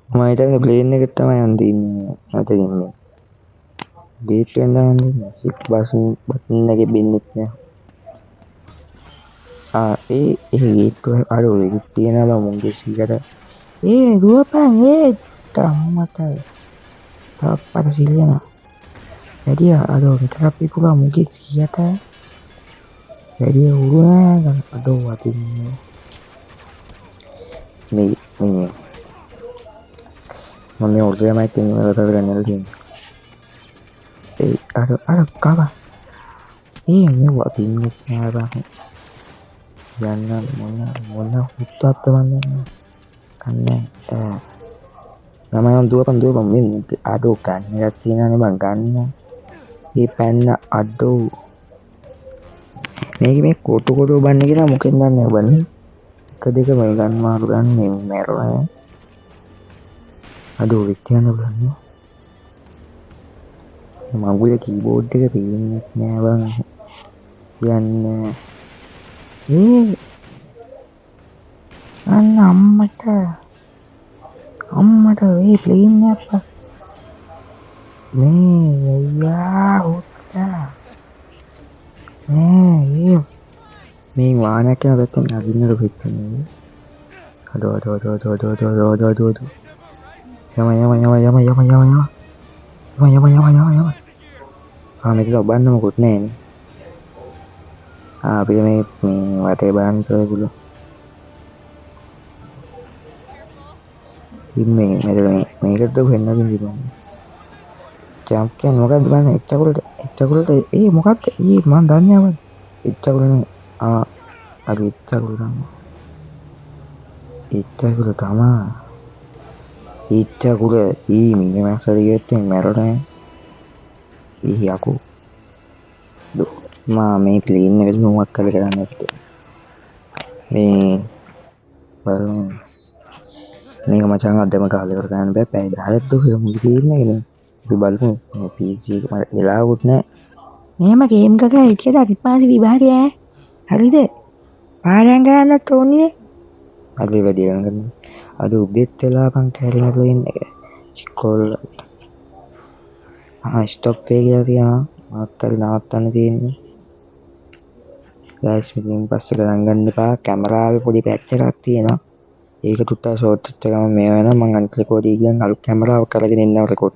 මම හිතන්නේ ප්ලේන් එකෙන් තමයි යන්න තියන්නේ අතකින් මේ ගේට් එකට යන්නේ බටන් එකේ බින්නෙත් නෑ ඒ ගේට් එක අර ඔය තියෙනවා මුන්ගේ සීකට දුවපන් අම්මට තාප්පට සිල්ලන වැඩිය අර විතරක් පිපුලා මුගේ 100ට වැඩිය උරු නෑ ගන්න අඩෝ වටින්නේ මේ මම මේ ඔර්ඩර් එකයි තියෙන වලට ගන්නලා තියෙන්නේ අර කව මේ වටින්නේ නෑ බං යන්න මොන හුත්තත් වන්නේ කන්නේ මම දුවපන් මේ අඩෝ ගන්න එකක් තියෙනනේ බං ගන්න මේ පැන්න අඩෝ මේක මේ කොටු බන්නේ කියලා මොකෙන්ද දන්නේ බන්නේ එක දෙක මේ ගන්න මාරු ගන්න මේ මැරලා අඩෝ විත්‍යන බලන්න මගුල කීබෝඩ් එක පේන්නේ නෑ බං යන්නේ අන්න අම්මට මේ ප්ලේන් එක මේ අයියා හොත්තා මේ වාහනයක් යන පැත්තෙන් නගින්නට පිටන්නේ අඩෝ යම මේක ඔබන්න මොකුත් නෑනේ අපිට මේ වටේ බලන්න පුළුවන් මේකට වෙන්න දිනවා ජම්ප් කියන්නේ මොකක්ද බලන්න එච්චකුලට මොකක්ද මම දන්නේ නැහැ එච්චකුලනේ අර එච්චකුල තමයි එච්චකුල මේ මාසරි ගත්තේ මැරෙන්නේ යකෝ මේ ප්ලේන් එකට නුවක් කරලා කරන්න ඇත්තේ මේ බලමු මේක මචං අදම කාලේ කර ගන්න බෑ පැය 10ක් දුක මුදි තියෙන්නේ නේ අපි බලමු මේ PC එක මට වෙලාවුත් නෑ මෙහෙම ගේම් එකක හිටියද රිපාසි විභාගය හරිද පාඩම් ගන්නත් ඕනේ අද වැඩි ගන්න අද උදේත් වෙලා පන් කැරිලා ප්ලේන් එක චිකෝල් ස්ටොප් එක කියලා තියනවා නවත්තන්න තියෙන්නේ ගයිස් මෙතනින් පස්සේ ගණන් ගන්න එපා කැමරාවේ පොඩි පැච්චර් එකක් තියෙනවා ඒක ටුට්ටා ෂෝට් එකක් මේ වෙනවා මම අනිත් රෙකෝඩින් ගියන් අලුත් කැමරාවක් අරගෙන ඉන්නවා රෙකෝඩ්